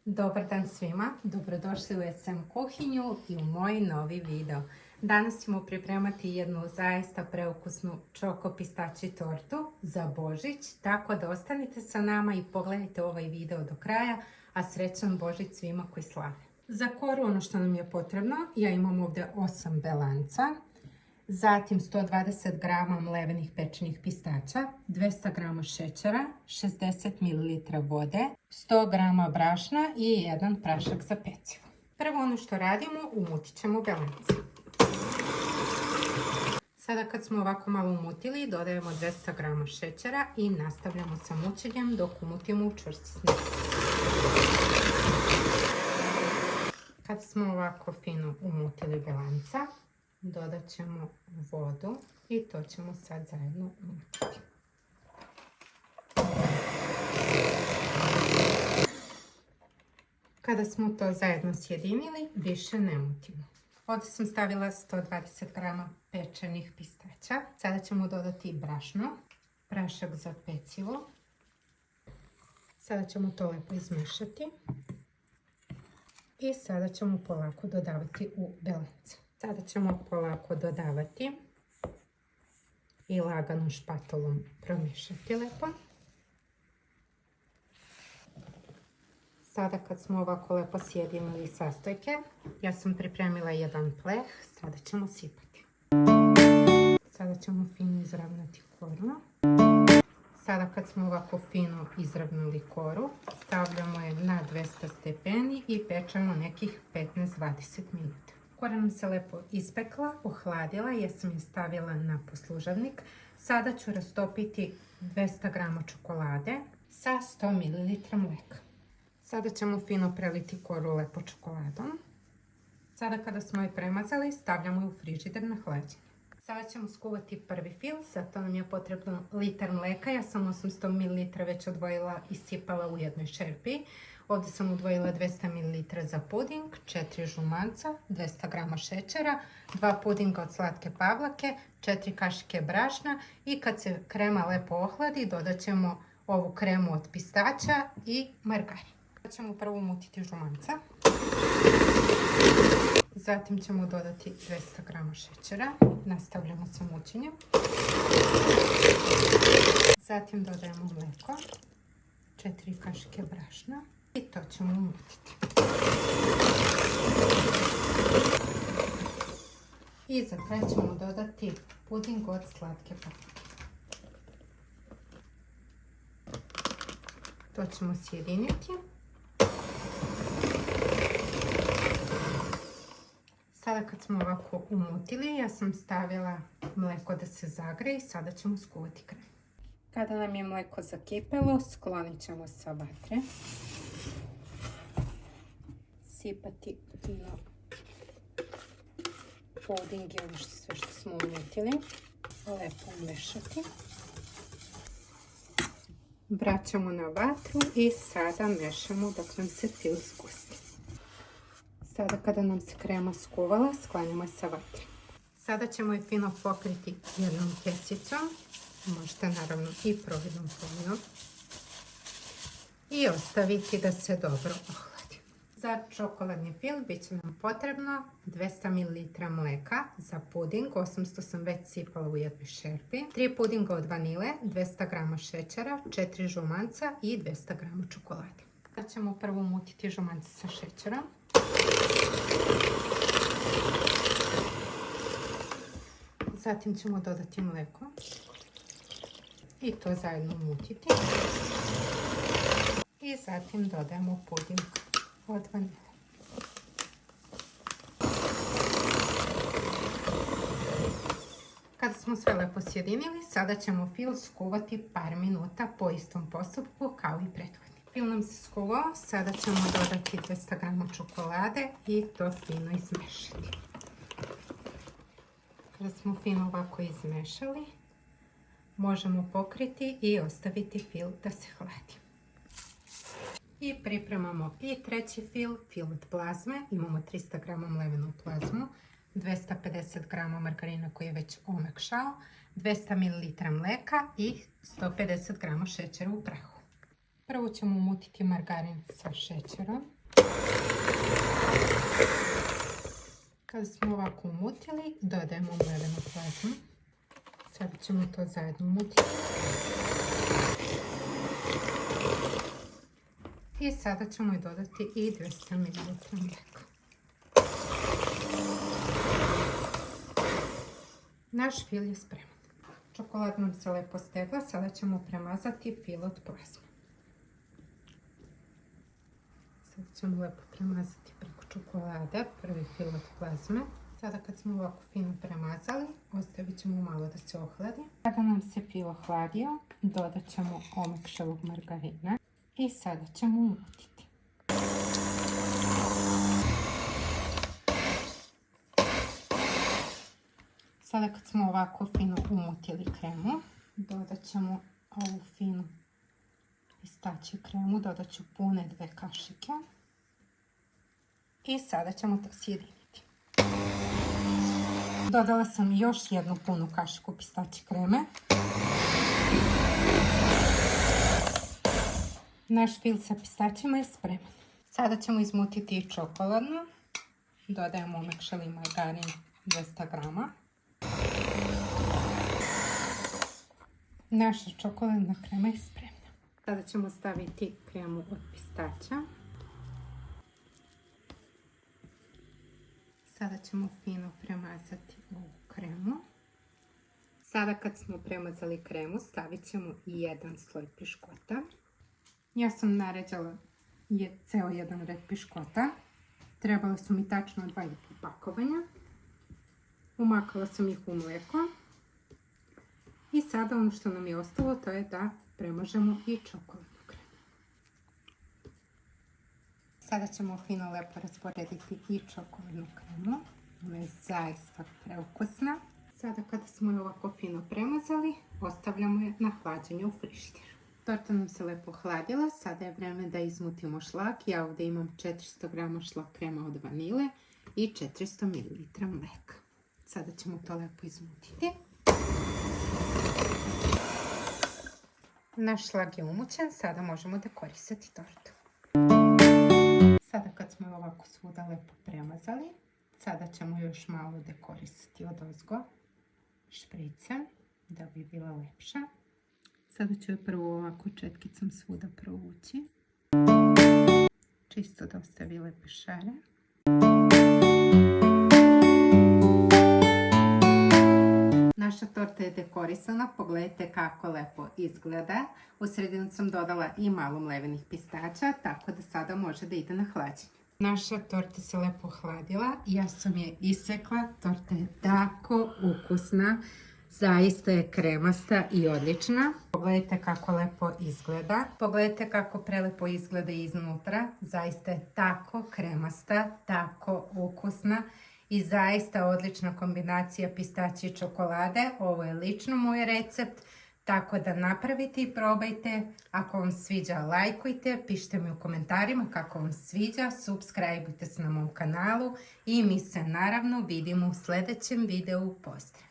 Dobar dan svima, dobrodošli u SM kuhinju i u moj novi video. Danas ćemo pripremati jednu zaista preukusnu čoko pistači tortu za Božić, tako da ostanite sa nama i pogledajte ovaj video do kraja, a srećan Božić svima koji slave. Za koru ono što nam je potrebno, ja imam ovdje 8 belanca, zatim 120 g mlevenih pečenih pistača, 200 g šećera, 60 ml vode, 100 g brašna i jedan prašak za pecivo. Prvo ono što radimo, umutit ćemo belance. Sada kad smo ovako malo umutili, dodajemo 200 g šećera i nastavljamo sa mućenjem dok umutimo u čvrsti snijeg. Kad smo ovako fino umutili belanca, dodat ćemo vodu i to ćemo sad zajedno umutiti. Kada smo to zajedno sjedinili, više ne mutimo. Ovdje sam stavila 120 g pečenih pistaća. Sada ćemo dodati brašno, prašak za pecivo. Sada ćemo to lepo izmešati. I sada ćemo polako dodavati u belance. Sada ćemo polako dodavati i lagano špatolom promiješati lepo. Sada kad smo ovako lepo sjedinili sastojke, ja sam pripremila jedan pleh, sada ćemo sipati. Sada ćemo fino izravnati koru. Sada kad smo ovako fino izravnali koru, stavljamo je na 200 stepeni i pečemo nekih 15-20 minuta. Kora nam se lepo ispekla, ohladila jer sam je stavila na poslužavnik. Sada ću rastopiti 200 g čokolade sa 100 ml mlijeka. Sada ćemo fino preliti koru lepo čokoladom. Sada kada smo je premazali, stavljamo je u frižider na hlađenje. Sada ćemo skuvati prvi fil, zato nam je potrebno litar mlijeka. Ja sam 800 ml već odvojila i sipala u jednoj šerpi. Ovdje sam odvojila 200 ml za puding, 4 žumanca, 200 g šećera, 2 pudinga od slatke pavlake, 4 kašike brašna i kad se krema lepo ohladi dodat ćemo ovu kremu od pistaća i margarin. Sad ćemo prvo umutiti žumanca. Zatim ćemo dodati 200 g šećera. Nastavljamo sa mućenjem. Zatim dodajemo mlijeko, 4 kašike brašna i to ćemo umutiti. I za kraj ćemo dodati puding od slatke paprike. To ćemo sjediniti. Sada kad smo ovako umutili, ja sam stavila mlijeko da se zagreje i sada ćemo skuvati krem. Kada nam je mlijeko zakipelo, sklonit ćemo sa vatre. Sipati fino puding i ovo sve što smo umutili. Lepo umešati. Vraćamo na vatru i sada mešamo dok nam se fil zgusti. Sada kada nam se krema skuvala, sklanjamo je sa vatre. Sada ćemo je fino pokriti jednom kesicom, možete naravno i providnom folijom, i ostaviti da se dobro ohladi. Za čokoladni fil bit će nam potrebno 200 ml mlijeka, za puding 800 sam već sipala u jednoj šerpi, 3 pudinga od vanile, 200 g šećera, 4 žumanca i 200 g čokolade. Sada ćemo prvo umutiti žumance sa šećerom. Zatim ćemo dodati mlijeko i to zajedno umutiti. I zatim dodajemo puding od vanile. Kada smo sve lepo sjedinili, sada ćemo fil skuvati par minuta po istom postupku kao i prethodni. Fil nam se skuvao, sada ćemo dodati 200 g čokolade i to fino izmešati. Kada smo fino ovako izmešali, možemo pokriti i ostaviti fil da se hladi. I pripremamo i treći fil, fil od plazme. Imamo 300 g mlevenu plazmu, 250 g margarina koji je već omekšao, 200 ml mlijeka i 150 g šećera u prahu. Prvo ćemo umutiti margarin sa šećerom. Kad smo ovako umutili, dodajemo mlevenu plazmu. Sada ćemo to zajedno umutiti. I sada ćemo i dodati i 200 ml mlijeka. Naš fil je spreman. Čokolada nam se lepo stegla, sada ćemo premazati fil od plazme. Sada ćemo lepo premazati preko čokolade, prvi fil od plazme. Sada kad smo ovako fino premazali, ostavit ćemo malo da se ohladi. Kada nam se fil ohladio, dodat ćemo omekšalog margarina i sada ćemo umutiti. Sada kad smo ovako fino umutili kremu, dodat ćemo ovu finu pistačju kremu, dodat ću pune 2 kašike i sada ćemo to sjediniti. Dodala sam još jednu punu kašiku pistačje kreme. Naš fil sa pistačima je spreman. Sada ćemo izmutiti i čokoladnu. Dodajemo omekšali margarin 200 grama. Naša čokoladna krema je spremna. Sada ćemo staviti kremu od pistaća. Sada ćemo fino premazati ovu kremu. Sada kad smo premazali kremu, stavit ćemo i jedan sloj piškota. Ja sam naređala ceo jedan red piškota. Trebalo su mi tačno 2,5 pakovanja. Umakala sam ih u mlijeko. I sada ono što nam je ostalo, to je da premažemo i čokoladnu kremu. Sada ćemo fino lepo rasporediti i čokoladnu kremu. Ona je zaista preukusna. Sada kada smo je ovako fino premazali, ostavljamo je na hlađenje u frižideru. Torta nam se lepo hladila, sada je vreme da izmutimo šlak. Ja ovdje imam 400 g šlak krema od vanile i 400 ml mlijeka. Sada ćemo to lepo izmutiti. Naš šlag je umućen, sada možemo dekorisati tortu. Sada kad smo je ovako svuda lepo premazali, sada ćemo još malo dekorisati odozgo špricem da bi bila lepša. Sada ću je prvo ovako četkicom svuda provući, čisto da ostavi lepe šare. Naša torta je dekorisana, pogledajte kako lepo izgleda. U sredinu sam dodala i malo mlevenih pistaća, tako da sada može da ide na hlađenje. Naša torta se lepo hladila, ja sam je isekla, torta je tako ukusna, zaista je kremasta i odlična. Pogledajte kako lepo izgleda, pogledajte kako prelepo izgleda iznutra, zaista je tako kremasta, tako ukusna. I zaista odlična kombinacija pistaća i čokolade. Ovo je lično moj recept, tako da napravite i probajte. Ako vam sviđa, lajkujte, pišite mi u komentarima kako vam sviđa, subscribeujte se na mom kanalu i mi se naravno vidimo u sljedećem videu. Pozdrav!